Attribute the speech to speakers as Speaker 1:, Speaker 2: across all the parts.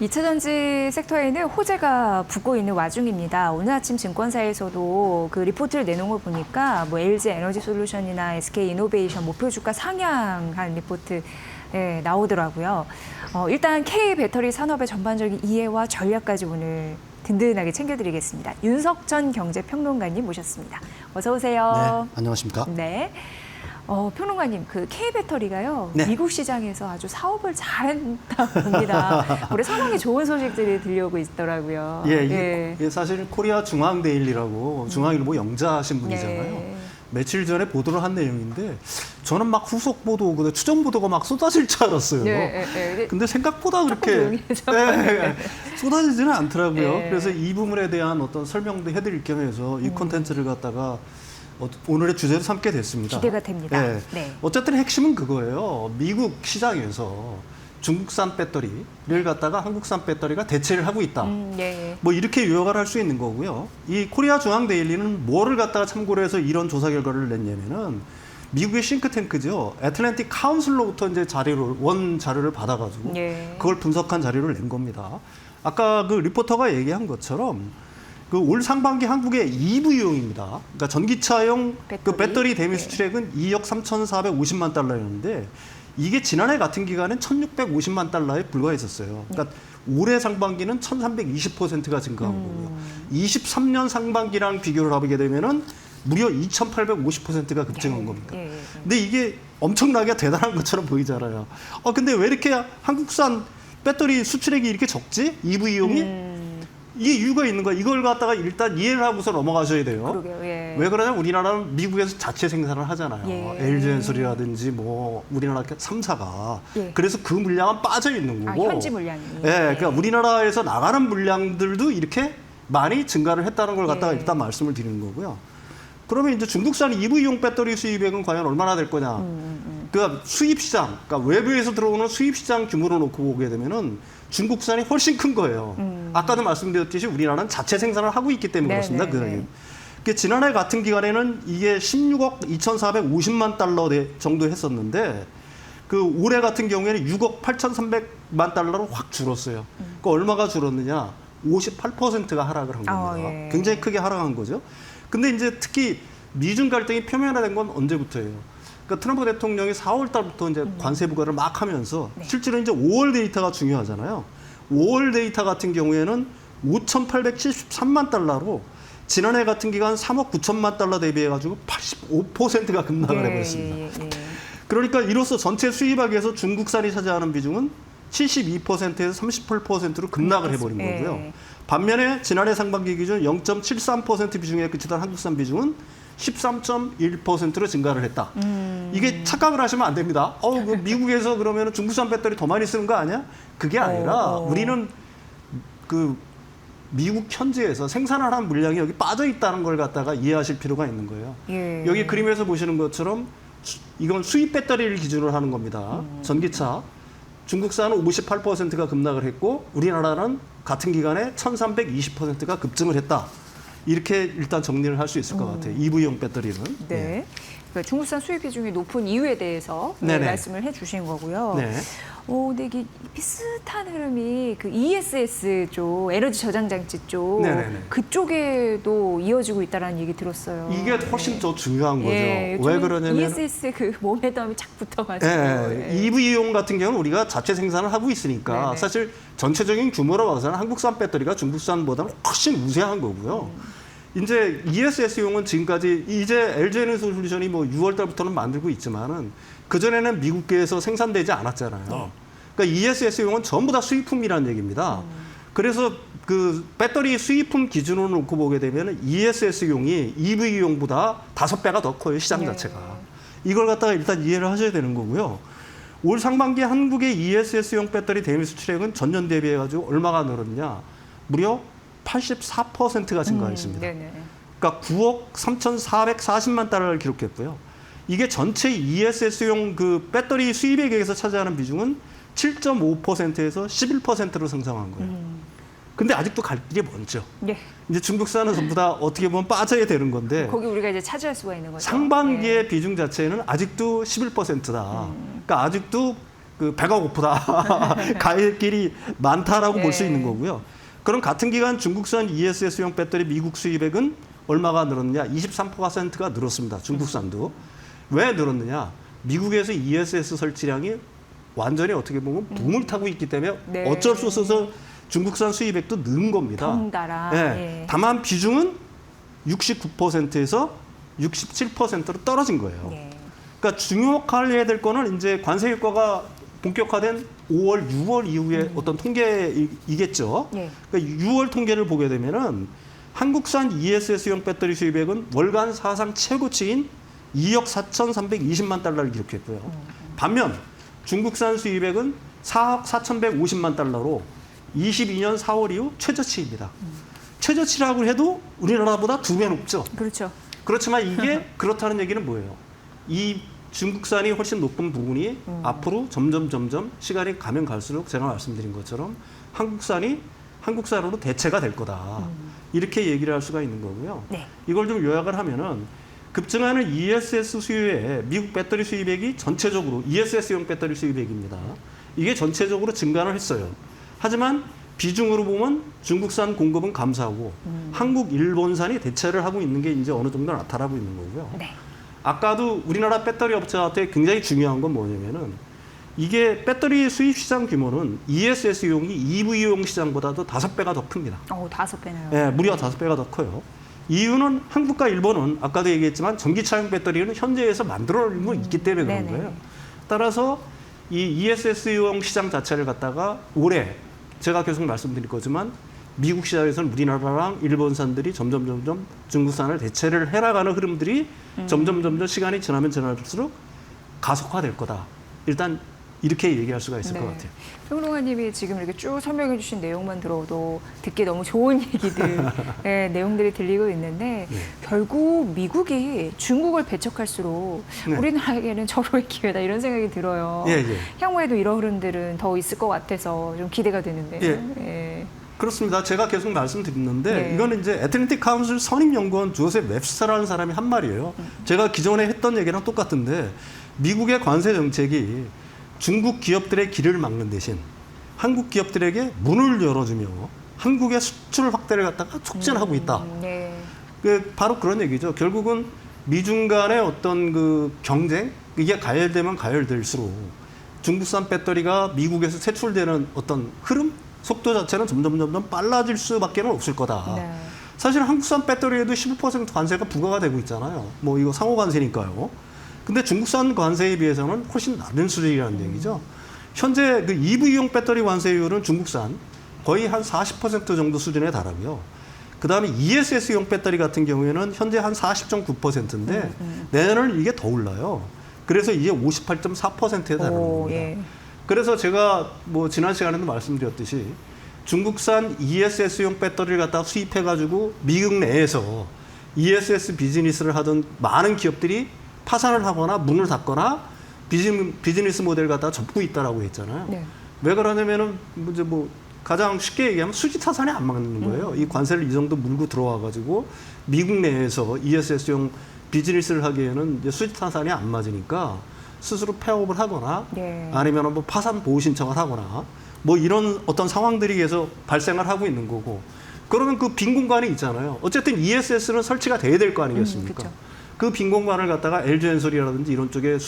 Speaker 1: 2차 전지 섹터에는 호재가 붙고 있는 와중입니다. 오늘 아침 증권사에서도 그 리포트를 내놓은 걸 보니까 뭐 LG 에너지 솔루션이나 SK 이노베이션 목표 주가 상향한 리포트 나오더라고요. 일단 K 배터리 산업의 전반적인 이해와 전략까지 오늘 든든하게 챙겨드리겠습니다. 윤석전 경제평론가님 모셨습니다. 어서 오세요.
Speaker 2: 네, 안녕하십니까?
Speaker 1: 네. 평론가님, 그 K 배터리가요,
Speaker 2: 네.
Speaker 1: 미국 시장에서 아주 사업을 잘했다 봅니다. 올해 상당히 좋은 소식들이 들려오고 있더라고요.
Speaker 2: 이게 사실 코리아 중앙데일리라고 중앙일보 영자하신 분이잖아요.
Speaker 1: 네.
Speaker 2: 며칠 전에 보도를 한 내용인데 저는 막 후속 보도, 추정 보도가 막 쏟아질 줄 알았어요. 근데 생각보다 그렇게 쏟아지지는 않더라고요.
Speaker 1: 네.
Speaker 2: 그래서 이 부분에 대한 어떤 설명도 해드릴 겸해서 이 콘텐츠를 갖다가 오늘의 주제로 삼게 됐습니다.
Speaker 1: 기대가 됩니다.
Speaker 2: 네.
Speaker 1: 네.
Speaker 2: 어쨌든 핵심은 그거예요. 미국 시장에서 중국산 배터리를 갖다가 한국산 배터리가 대체를 하고 있다. 뭐 이렇게 요약을 할 수 있는 거고요. 이 코리아 중앙데일리는 뭐를 갖다가 참고로 해서 이런 조사 결과를 냈냐면은 미국의 싱크탱크죠. 애틀랜틱 카운슬로부터 이제 원 자료를 받아가지고 그걸 분석한 자료를 낸 겁니다. 아까 그 리포터가 얘기한 것처럼 그 올 상반기 한국의 EV용입니다. 그러니까 전기차용 배터리 대미 수출액은 2억 3,450만 달러였는데 이게 지난해 같은 기간엔 1,650만 달러에 불과했었어요. 그러니까 올해 상반기는 1,320%가 증가한 거고요. 23년 상반기랑 비교를 하게 되면은 무려 2,850%가 급증한 겁니다. 근데 이게 엄청나게 대단한 것처럼 보이잖아요. 근데 왜 이렇게 한국산 배터리 수출액이 이렇게 적지? EV용이? 이게 이유가 있는 거야. 이걸 갖다가 일단 이해를 하고서 넘어가셔야 돼요.
Speaker 1: 그러게요.
Speaker 2: 왜 그러냐면 우리나라는 미국에서 자체 생산을 하잖아요. LG엔솔이라든지 뭐 우리나라 3사가. 그래서 그 물량은 빠져 있는 거고.
Speaker 1: 현지 물량이.
Speaker 2: 그러니까 우리나라에서 나가는 물량들도 이렇게 많이 증가를 했다는 걸 갖다가 일단 말씀을 드리는 거고요. 그러면 이제 중국산 EV용 배터리 수입액은 과연 얼마나 될 거냐. 그러니까 수입 시장, 그러니까 외부에서 들어오는 수입 시장 규모로 놓고 보게 되면은 중국산이 훨씬 큰 거예요. 아까도 말씀드렸듯이 우리나라는 자체 생산을 하고 있기 때문에 그렇습니다. 그 지난해 같은 기간에는 이게 16억 2,450만 달러 정도 했었는데 그 올해 같은 경우에는 6억 8,300만 달러로 확 줄었어요. 그 얼마가 줄었느냐? 58%가 하락을 한 겁니다. 굉장히 크게 하락한 거죠. 근데 이제 특히 미중 갈등이 표면화된 건 언제부터예요? 그러니까 트럼프 대통령이 4월 달부터 이제 관세 부과를 막 하면서 실제로 이제 5월 데이터가 중요하잖아요. 5월 데이터 같은 경우에는 5,873만 달러로 지난해 같은 기간 3억 9천만 달러 대비해 가지고 85%가 급락을 해버렸습니다. 그러니까 이로써 전체 수입액에서 중국산이 차지하는 비중은 72%에서 38%로 급락을 해버린 거고요. 반면에 지난해 상반기 기준 0.73% 비중에 그치던 한국산 비중은 13.1%로 증가를 했다. 이게 착각을 하시면 안 됩니다. 그 미국에서 그러면 중국산 배터리 더 많이 쓰는 거 아니야? 그게 아니라 우리는 그 미국 현지에서 생산을 한 물량이 여기 빠져 있다는 걸 갖다가 이해하실 필요가 있는 거예요. 여기 그림에서 보시는 것처럼 이건 수입 배터리를 기준으로 하는 겁니다. 전기차. 중국산은 58%가 급락을 했고 우리나라는 같은 기간에 1,320%가 급증을 했다. 이렇게 일단 정리를 할 수 있을 것 같아요. EV용 배터리는.
Speaker 1: 그러니까 중국산 수입 비중이 높은 이유에 대해서 말씀을 해주신 거고요. 근데 이게 비슷한 흐름이 그 ESS 쪽, 에너지 저장 장치 쪽, 그쪽에도 이어지고 있다는 얘기 들었어요.
Speaker 2: 이게 훨씬 더 중요한 거죠. 왜 그러냐면
Speaker 1: ESS 그 몸에담이 착 붙어가지고.
Speaker 2: EV용 같은 경우는 우리가 자체 생산을 하고 있으니까 사실 전체적인 규모로 봐서는 한국산 배터리가 중국산보다는 훨씬 우세한 거고요. 이제 ESS용은 지금까지 이제 LG에너지 솔루션이 뭐 6월 달부터는 만들고 있지만은 그전에는 미국계에서 생산되지 않았잖아요. 그러니까 ESS용은 전부 다 수입품이라는 얘기입니다. 그래서 그 배터리 수입품 기준으로 놓고 보게 되면 ESS용이 EV용보다 5배가 더 커요, 시장 자체가. 이걸 갖다가 일단 이해를 하셔야 되는 거고요. 올 상반기 한국의 ESS용 배터리 대미 수출액은 전년 대비해가지고 얼마가 늘었냐? 무려 84%가 증가했습니다. 그러니까 9억 3,440만 달러를 기록했고요. 이게 전체 ESS용 그 배터리 수입액에서 차지하는 비중은 7.5%에서 11%로 성장한 거예요. 근데 아직도 갈 길이 먼죠. 이제 중국산은 전부 다 어떻게 보면 빠져야 되는 건데
Speaker 1: 거기 우리가 이제 차지할 수가 있는 거죠.
Speaker 2: 상반기의 비중 자체는 아직도 11%다. 그러니까 아직도 그 배가 고프다, 갈 길이 많다라고 볼 수
Speaker 1: 예.
Speaker 2: 있는 거고요. 그럼 같은 기간 중국산 ESS용 배터리 미국 수입액은 얼마가 늘었느냐? 23%가 늘었습니다. 중국산도. 왜 늘었느냐? 미국에서 ESS 설치량이 완전히 어떻게 보면 붐을 타고 있기 때문에
Speaker 1: 네.
Speaker 2: 어쩔 수 없어서 중국산 수입액도 는 겁니다.
Speaker 1: 덩달아.
Speaker 2: 예.
Speaker 1: 예.
Speaker 2: 다만 비중은 69%에서 67%로 떨어진 거예요.
Speaker 1: 예.
Speaker 2: 그러니까 주목해야 될 거는 이제 관세 효과가 본격화된 5월, 6월 이후에 어떤 통계이겠죠.
Speaker 1: 예.
Speaker 2: 그러니까 6월 통계를 보게 되면은 한국산 ESS용 배터리 수입액은 월간 사상 최고치인 2억 4,320만 달러를 기록했고요. 반면 중국산 수입액은 4억 4,150만 달러로 22년 4월 이후 최저치입니다. 최저치라고 해도 우리나라보다 2배 높죠.
Speaker 1: 그렇죠.
Speaker 2: 그렇지만 이게 그렇다는 얘기는 뭐예요? 이 중국산이 훨씬 높은 부분이 앞으로 점점 시간이 가면 갈수록 제가 말씀드린 것처럼 한국산으로 대체가 될 거다. 이렇게 얘기를 할 수가 있는 거고요.
Speaker 1: 네.
Speaker 2: 이걸 좀 요약을 하면은 급증하는 ESS 수요에 미국 배터리 수입액이 전체적으로 ESS용 배터리 수입액입니다. 이게 전체적으로 증가를 했어요. 하지만 비중으로 보면 중국산 공급은 감소하고 한국, 일본산이 대체를 하고 있는 게 이제 어느 정도 나타나고 있는 거고요.
Speaker 1: 네.
Speaker 2: 아까도 우리나라 배터리 업체한테 굉장히 중요한 건 뭐냐면은 이게 배터리 수입 시장 규모는 ESS용이 EV용 시장보다도 5배가 더 큽니다.
Speaker 1: 5배나요.
Speaker 2: 예, 무려 5배가 더 커요. 이유는 한국과 일본은 아까도 얘기했지만 전기차용 배터리는 현재에서 만들어내고 있기 때문에 그런
Speaker 1: 네네.
Speaker 2: 거예요. 따라서 이 ESS용 시장 자체를 갖다가 올해 제가 계속 말씀드릴 거지만 미국 시장에서는 우리나라랑 일본산들이 점점 중국산을 대체를 해나가는 흐름들이 점점 시간이 지나면 지날수록 가속화될 거다. 일단 이렇게 얘기할 수가 있을
Speaker 1: 네.
Speaker 2: 것 같아요.
Speaker 1: 평론가님이 지금 이렇게 쭉 설명해 주신 내용만 들어도 듣기 너무 좋은 얘기들, 네, 내용들이 들리고 있는데
Speaker 2: 네.
Speaker 1: 결국 미국이 중국을 배척할수록
Speaker 2: 네.
Speaker 1: 우리나라에게는 절호의 기회다 이런 생각이 들어요.
Speaker 2: 예, 예.
Speaker 1: 향후에도 이런 흐름들은 더 있을 것 같아서 좀 기대가 되는데.
Speaker 2: 예.
Speaker 1: 예.
Speaker 2: 그렇습니다. 제가 계속 말씀드렸는데
Speaker 1: 네.
Speaker 2: 이거는 이제 애틀랜틱 카운슬 선임연구원 조셉 웹스터라는 사람이 한 말이에요. 제가 기존에 했던 얘기랑 똑같은데 미국의 관세 정책이 중국 기업들의 길을 막는 대신 한국 기업들에게 문을 열어주며 한국의 수출 확대를 갖다가 촉진하고 있다.
Speaker 1: 네.
Speaker 2: 바로 그런 얘기죠. 결국은 미중 간의 어떤 그 경쟁 이게 가열되면 가열될수록 중국산 배터리가 미국에서 세출되는 어떤 흐름 속도 자체는 점점 빨라질 수밖에 없을 거다.
Speaker 1: 네.
Speaker 2: 사실 한국산 배터리에도 15% 관세가 부과가 되고 있잖아요. 뭐 이거 상호 관세니까요. 근데 중국산 관세에 비해서는 훨씬 낮은 수준이라는 얘기죠. 현재 그 EV용 배터리 관세율은 중국산 거의 한 40% 정도 수준에 달하고요. 그 다음에 ESS용 배터리 같은 경우에는 현재 한 40.9%인데 내년은 이게 더 올라요. 그래서 이게 58.4%에 달하는 겁니다.
Speaker 1: 예.
Speaker 2: 그래서 제가 뭐 지난 시간에도 말씀드렸듯이 중국산 ESS용 배터리를 갖다 수입해가지고 미국 내에서 ESS 비즈니스를 하던 많은 기업들이 파산을 하거나 문을 닫거나 비즈니스 모델을 갖다가 접고 있다라고 했잖아요.
Speaker 1: 네.
Speaker 2: 왜 그러냐면은 이제 뭐 가장 쉽게 얘기하면 수지 타산이 안 맞는 거예요. 이 관세를 이 정도 물고 들어와가지고 미국 내에서 ESS용 비즈니스를 하기에는 이제 수지 타산이 안 맞으니까 스스로 폐업을 하거나
Speaker 1: 네.
Speaker 2: 아니면 뭐 파산 보호 신청을 하거나 뭐 이런 어떤 상황들이 계속 발생을 하고 있는 거고 그러면 그 빈 공간이 있잖아요. 어쨌든 ESS는 설치가 돼야 될 거 아니겠습니까?
Speaker 1: 그쵸.
Speaker 2: 그 빈 공간을 갖다가 LG엔솔이라든지 이런 쪽에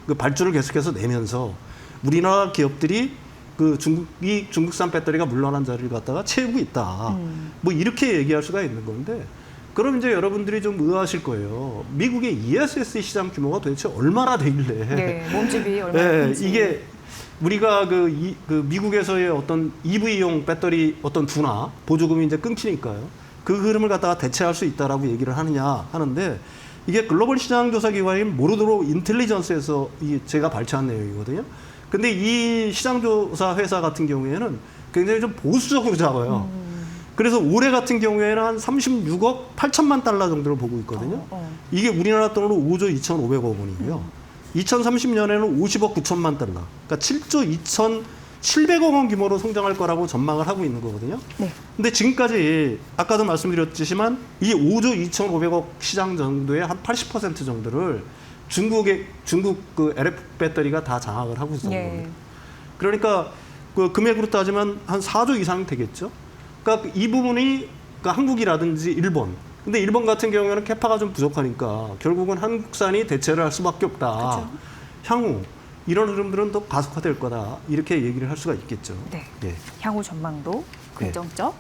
Speaker 2: 그 발주를 계속해서 내면서 우리나라 기업들이 그 중국산 배터리가 물러난 자리를 갖다가 채우고 있다. 뭐 이렇게 얘기할 수가 있는 건데 그럼 이제 여러분들이 좀 의아하실 거예요. 미국의 ESS 시장 규모가 도대체 얼마나 되길래
Speaker 1: 네. 몸집이 얼마나
Speaker 2: 네,
Speaker 1: 큰지.
Speaker 2: 이게 우리가 그 미국에서의 어떤 EV용 배터리 어떤 둔화 보조금이 이제 끊기니까요. 그 흐름을 갖다가 대체할 수 있다라고 얘기를 하느냐 하는데 이게 글로벌 시장 조사 기관인 모르드로 인텔리전스에서 제가 발췌한 내용이거든요. 근데 이 시장 조사 회사 같은 경우에는 굉장히 좀 보수적으로 잡아요. 그래서 올해 같은 경우에는 한 36억 8천만 달러 정도를 보고 있거든요. 이게 우리나라 돈으로 5조 2,500억 원이고요. 2030년에는 50억 9천만 달러. 그러니까 7조 2,700억 원 규모로 성장할 거라고 전망을 하고 있는 거거든요.
Speaker 1: 네.
Speaker 2: 근데 지금까지 아까도 말씀드렸지만 이 5조 2,500억 시장 정도의 한 80% 정도를 중국 그 LF 배터리가 다 장악을 하고 있었던
Speaker 1: 예.
Speaker 2: 겁니다. 그러니까 그 금액으로 따지면 한 4조 이상 되겠죠. 그러니까 이 부분이 그러니까 한국이라든지 일본. 근데 일본 같은 경우에는 캐파가 좀 부족하니까 결국은 한국산이 대체를 할 수밖에 없다.
Speaker 1: 그렇죠.
Speaker 2: 향후 이런 흐름들은 더 가속화될 거다. 이렇게 얘기를 할 수가 있겠죠.
Speaker 1: 네.
Speaker 2: 예.
Speaker 1: 향후 전망도 긍정적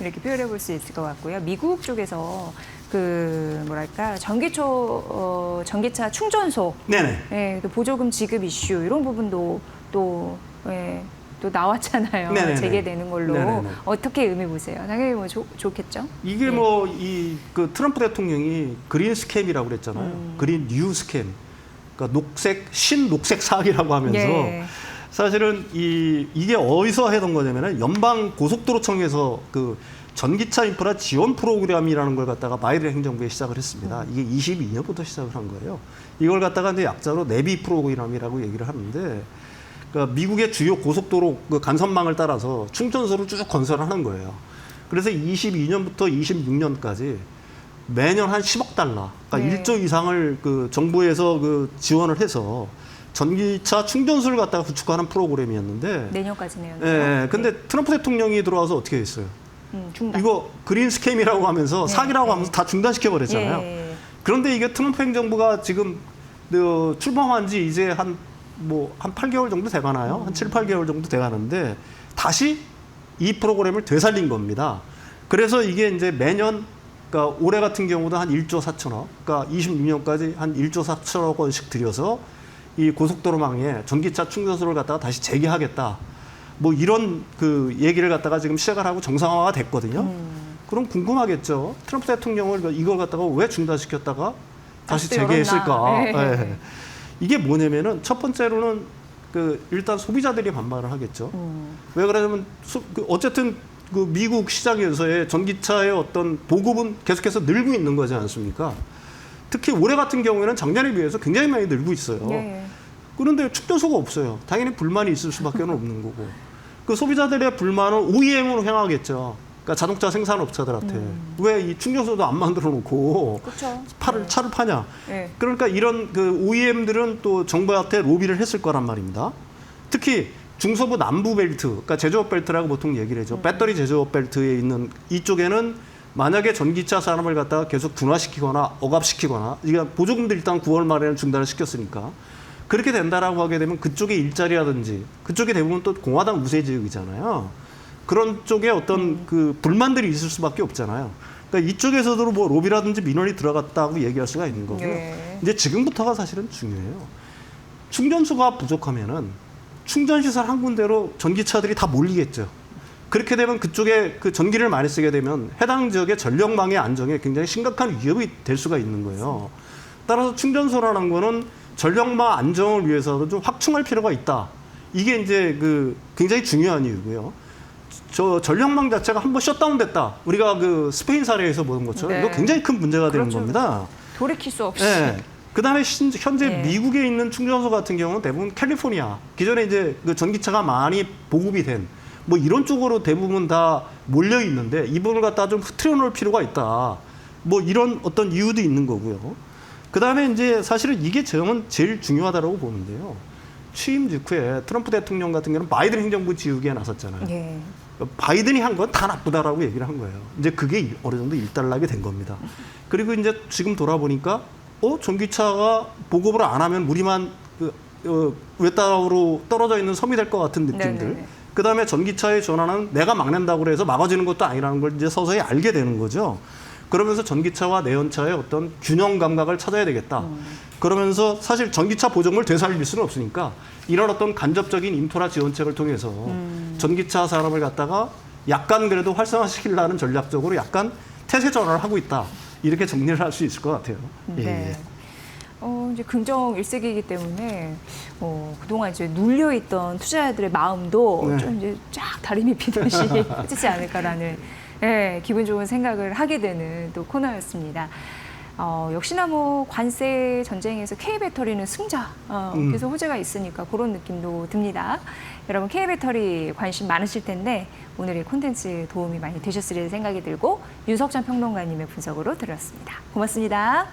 Speaker 1: 이렇게 표현해 볼 수 있을 것 같고요. 미국 쪽에서 그 뭐랄까 전기차 충전소,
Speaker 2: 네네.
Speaker 1: 예, 또 보조금 지급 이슈 이런 부분도 또 또 나왔잖아요.
Speaker 2: 네네네.
Speaker 1: 재개되는 걸로
Speaker 2: 네네네.
Speaker 1: 어떻게 의미 보세요? 당연히 뭐 좋겠죠.
Speaker 2: 이게
Speaker 1: 예.
Speaker 2: 뭐 이 그 트럼프 대통령이 그린 스캠이라고 그랬잖아요. 그린 뉴 스캠. 그러니까 녹색 사기라고 하면서
Speaker 1: 예.
Speaker 2: 사실은 이게 어디서 하던 거냐면은 연방 고속도로청에서 그 전기차 인프라 지원 프로그램이라는 걸 갖다가 바이든 행정부에 시작을 했습니다. 이게 22년부터 시작을 한 거예요. 이걸 갖다가 이제 약자로 내비 프로그램이라고 얘기를 하는데, 그러니까 미국의 주요 고속도로 그 간선망을 따라서 충전소를 쭉 건설하는 거예요. 그래서 22년부터 26년까지 매년 한 10억 달러, 그러니까
Speaker 1: 네.
Speaker 2: 1조 이상을 그 정부에서 그 지원을 해서 전기차 충전소를 갖다가 구축하는 프로그램이었는데,
Speaker 1: 내년까지네요.
Speaker 2: 예, 근데 트럼프 대통령이 들어와서 어떻게 했어요?
Speaker 1: 중단.
Speaker 2: 이거 그린 스캠이라고 하면서
Speaker 1: 네,
Speaker 2: 사기라고
Speaker 1: 네.
Speaker 2: 하면서 다 중단시켜 버렸잖아요.
Speaker 1: 예.
Speaker 2: 그런데 이게 트럼프 행정부가 지금 출범한 지 이제 한 8개월 정도 돼가나요? 한 7, 8개월 정도 돼가는데 다시 이 프로그램을 되살린 겁니다. 그래서 이게 이제 매년, 그러니까 올해 같은 경우도 한 1조 4천억, 그러니까 26년까지 한 1조 4천억 원씩 들여서 이 고속도로망에 전기차 충전소를 갖다가 다시 재개하겠다. 뭐 이런 그 얘기를 갖다가 지금 시작을 하고 정상화가 됐거든요. 그럼 궁금하겠죠. 트럼프 대통령을 이걸 갖다가 왜 중단시켰다가 다시
Speaker 1: 다시 또
Speaker 2: 재개했을까?
Speaker 1: 열었나. 네.
Speaker 2: 예. 이게 뭐냐면은 첫 번째로는 그 일단 소비자들이 반발을 하겠죠. 왜 그러냐면 어쨌든 그 미국 시장에서의 전기차의 어떤 보급은 계속해서 늘고 있는 거지 않습니까? 특히 올해 같은 경우에는 작년에 비해서 굉장히 많이 늘고 있어요.
Speaker 1: 예.
Speaker 2: 그런데 충전소가 없어요. 당연히 불만이 있을 수밖에 없는 거고. 그 소비자들의 불만은 OEM으로 향하겠죠. 그러니까 자동차 생산업체들한테 왜 이 충전소도 안 만들어 놓고
Speaker 1: 그렇죠.
Speaker 2: 차를 파냐.
Speaker 1: 예.
Speaker 2: 그러니까 이런 그 OEM들은 또 정부한테 로비를 했을 거란 말입니다. 특히 중서부 남부 벨트, 그러니까 제조업 벨트라고 보통 얘기를 하죠. 배터리 제조업 벨트에 있는 이쪽에는 만약에 전기차 산업을 갖다가 계속 둔화시키거나 억압시키거나, 이게 보조금도 일단 9월 말에는 중단을 시켰으니까 그렇게 된다라고 하게 되면 그쪽에 일자리라든지, 그쪽에 대부분 또 공화당 우세 지역이잖아요. 그런 쪽에 어떤 그 불만들이 있을 수밖에 없잖아요. 그러니까 이쪽에서도 뭐 로비라든지 민원이 들어갔다고 얘기할 수가 있는 거고요.
Speaker 1: 예.
Speaker 2: 이제 지금부터가 사실은 중요해요. 충전소가 부족하면은 충전시설 한 군데로 전기차들이 다 몰리겠죠. 그렇게 되면 그쪽에 그 전기를 많이 쓰게 되면 해당 지역의 전력망의 안정에 굉장히 심각한 위협이 될 수가 있는 거예요. 따라서 충전소라는 거는 전력망 안정을 위해서도 좀 확충할 필요가 있다. 이게 이제 그 굉장히 중요한 이유고요. 저 전력망 자체가 한번 셧다운됐다. 우리가 그 스페인 사례에서 보는 것처럼
Speaker 1: 네.
Speaker 2: 이거 굉장히 큰 문제가 되는
Speaker 1: 그렇죠.
Speaker 2: 겁니다.
Speaker 1: 돌이킬 수 없이.
Speaker 2: 네. 그다음에 현재
Speaker 1: 네.
Speaker 2: 미국에 있는 충전소 같은 경우는 대부분 캘리포니아, 기존에 이제 그 전기차가 많이 보급이 된 뭐 이런 쪽으로 대부분 다 몰려 있는데 이 부분을 갖다 좀 흐트려 놓을 필요가 있다. 뭐 이런 어떤 이유도 있는 거고요. 그다음에 이제 사실은 이게 저는 제일 중요하다고 보는데요. 취임 직후에 트럼프 대통령 같은 경우는 바이든 행정부 지우기에 나섰잖아요.
Speaker 1: 예.
Speaker 2: 바이든이 한 건 다 나쁘다라고 얘기를 한 거예요. 이제 그게 어느 정도 일단락이 된 겁니다. 그리고 이제 지금 돌아보니까 전기차가 보급을 안 하면 우리만 외따로 떨어져 있는 섬이 될 것 같은 느낌들.
Speaker 1: 네네네.
Speaker 2: 그다음에 전기차의 전환은 내가 막는다고 해서 막아지는 것도 아니라는 걸 이제 서서히 알게 되는 거죠. 그러면서 전기차와 내연차의 어떤 균형 감각을 찾아야 되겠다. 그러면서 사실 전기차 보조금을 되살릴 수는 없으니까 이런 어떤 간접적인 인프라 지원책을 통해서 전기차 산업을 갖다가 약간 그래도 활성화시키려는 전략적으로 약간 태세 전환을 하고 있다. 이렇게 정리를 할 수 있을 것 같아요.
Speaker 1: 네. 이제 긍정 일색이기 때문에 그동안 이제 눌려있던 투자자들의 마음도
Speaker 2: 네.
Speaker 1: 좀 이제 쫙 다리미 피듯이 해지지 않을까라는 기분 좋은 생각을 하게 되는 또 코너였습니다. 역시나 뭐 관세 전쟁에서 K배터리는 승자, 계속 호재가 있으니까 그런 느낌도 듭니다. 여러분 K배터리 관심 많으실 텐데 오늘의 콘텐츠 도움이 많이 되셨으리라 생각이 들고 윤석찬 평론가님의 분석으로 들었습니다. 고맙습니다.